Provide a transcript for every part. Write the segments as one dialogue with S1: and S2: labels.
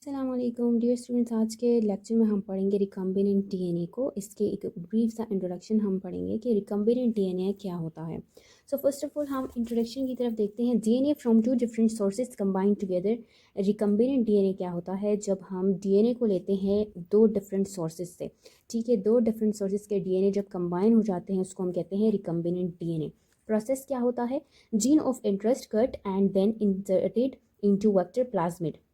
S1: अस्सलामुअलैकुम dear students. आज के लेक्चर में हम पढ़ेंगे रिकम्बिनेंट डीएनए को। इसके एक ब्रीफ सा इंट्रोडक्शन हम पढ़ेंगे कि रिकम्बिनेंट डीएनए क्या होता है। सो फर्स्ट ऑफ ऑल हम इंट्रोडक्शन की तरफ देखते हैं। DNA from two different sources combined together. Recombinant DNA क्या होता है? जब हम डीएनए को लेते हैं दो डिफरेंट सोर्सेज से, ठीक है, दो डिफरेंट सोर्सेज के डीएनए जब कंबाइन हो जाते हैं उसको हम कहते हैं रिकम्बिनेंट डीएनए। प्रोसेस क्या होता है? Gene of interest cut and then inserted into vector plasmid.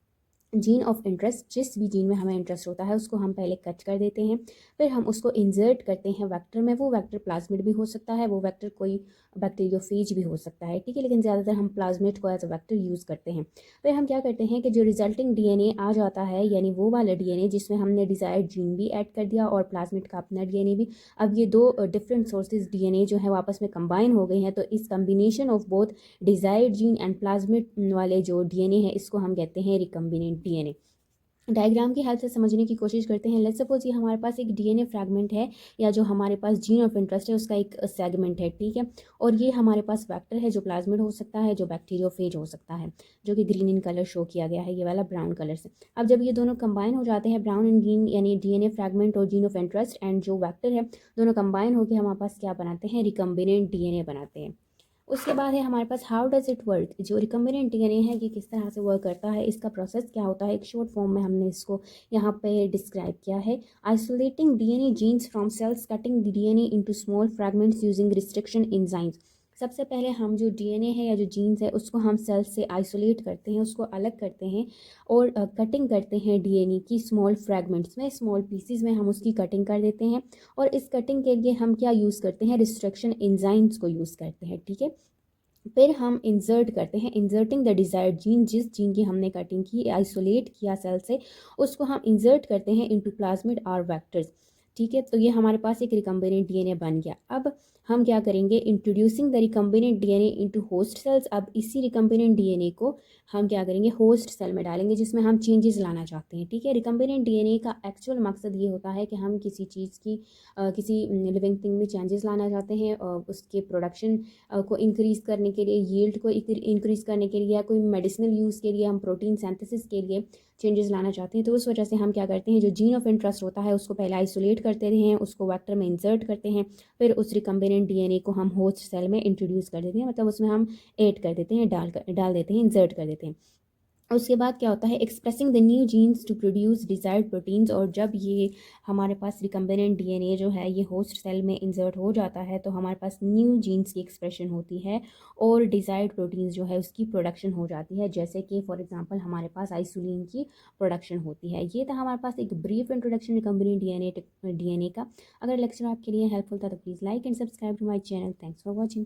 S1: Gene of interest, जिस भी जीन में हमें इंटरेस्ट होता है उसको हम पहले कट कर देते हैं, फिर हम उसको इंसर्ट करते हैं वेक्टर में। वो वेक्टर प्लाज्मिड भी हो सकता है, वो वेक्टर कोई बैक्टीरियोफेज भी हो सकता है, ठीक है, लेकिन ज़्यादातर हम प्लाज्मिड को एज अ वेक्टर यूज़ करते हैं। फिर हम क्या करते हैं कि जो रिजल्टिंग डीएनए आ जाता है, यानी वो वाला डीएनए जिसमें हमने डिज़ायर्ड जीन भी ऐड कर दिया और प्लाज्मिड का अपना डीएनए भी, अब ये दो डिफरेंट सोर्सेज डीएनए जो है आपस में कंबाइन हो गए हैं, तो इस combination of both desired gene and plasmid वाले जो डीएनए है इसको हम कहते हैं रिकम्बिनेंट डीएनए। डायग्राम की हेल्प से समझने की कोशिश करते हैं। लेट्स सपोज ये हमारे पास एक डीएनए फ्रैगमेंट है, या जो हमारे पास जीन ऑफ इंटरेस्ट है उसका एक सेगमेंट है, ठीक है, और ये हमारे पास वेक्टर है जो प्लाज्मिड हो सकता है, जो बैक्टीरियोफेज हो सकता है, जो कि ग्रीन इन कलर शो किया गया है ये वाला ब्राउन कलर से। अब जब ये दोनों कंबाइन हो जाते हैं, ब्राउन एंड ग्रीन, यानी डीएनए फ्रैगमेंट और जीन ऑफ इंटरेस्ट एंड जो वेक्टर है, दोनों कंबाइन होकर हमारे पास क्या बनाते हैं? रिकम्बिनेंट डीएनए बनाते हैं। उसके बाद है हमारे पास हाउ डज इट वर्क। जो रिकम्बिनेंट डीएनए है ये किस तरह से वर्क करता है, इसका प्रोसेस क्या होता है, एक शॉर्ट फॉर्म में हमने इसको यहाँ पे डिस्क्राइब किया है। Isolating DNA genes from cells, cutting the DNA into small fragments using restriction enzymes. सबसे पहले हम जो डीएनए है या जो जीन्स है उसको हम सेल्स से आइसोलेट करते हैं, उसको अलग करते हैं और कटिंग करते हैं डीएनए की स्मॉल फ्रैगमेंट्स में, स्मॉल पीसीज में हम उसकी कटिंग कर देते हैं। और इस कटिंग के लिए हम क्या यूज़ करते हैं? रिस्ट्रिक्शन एंजाइम्स को यूज़ करते हैं, ठीक है। फिर हम इंसर्ट करते हैं, इंसर्टिंग द डिज़ायर्ड जीन, जिस जीन की हमने कटिंग की, आइसोलेट किया सेल से, उसको हम इंसर्ट करते हैं इनटू प्लाज्मिड और वेक्टर्स, ठीक है। तो ये हमारे पास एक रिकम्बिनेंट डीएनए बन गया। अब हम क्या करेंगे? Introducing the recombinant DNA into host cells. अब इसी रिकम्बिनेंट डीएनए को हम क्या करेंगे? होस्ट सेल में डालेंगे जिसमें हम चेंजेस लाना चाहते हैं, ठीक है। रिकम्बिनेंट डीएनए का एक्चुअल मकसद ये होता है कि हम किसी चीज़ की किसी लिविंग थिंग में चेंजेस लाना चाहते हैं, और उसके प्रोडक्शन को इंक्रीज़ करने के लिए, यील्ड को इंक्रीज़ करने के लिए, या कोई मेडिसिनल यूज़ के लिए, हम प्रोटीन सिंथेसिस के लिए चेंजेस लाना चाहते हैं। तो उस वजह से हम क्या करते हैं? जो जीन ऑफ इंटरेस्ट होता है उसको पहले आइसोलेट करते हैं, उसको वेक्टर में इंसर्ट करते हैं, फिर उस रिकम्बिनेंट डीएनए को हम होस्ट सेल में इंट्रोड्यूस कर देते हैं, मतलब उसमें हम ऐड कर देते हैं, डाल देते हैं, इंसर्ट कर देते हैं। उसके बाद क्या होता है? Expressing the new genes to produce desired proteins. और जब ये हमारे पास रिकम्बिनेंट डीएनए जो है ये होस्ट सेल में इंसर्ट हो जाता है तो हमारे पास न्यू जीन्स की एक्सप्रेशन होती है और डिज़ायर्ड प्रोटीन्स जो है उसकी प्रोडक्शन हो जाती है, जैसे कि फॉर एग्जांपल हमारे पास आइसोलिन की प्रोडक्शन होती है। ये था हमारे पास एक ब्रीफ इंट्रोडक्शन रिकम्बिनेंट डीएनए का। अगर लेक्चर आपके लिए हेल्पफुल था तो please like and subscribe to my channel. Thanks for watching.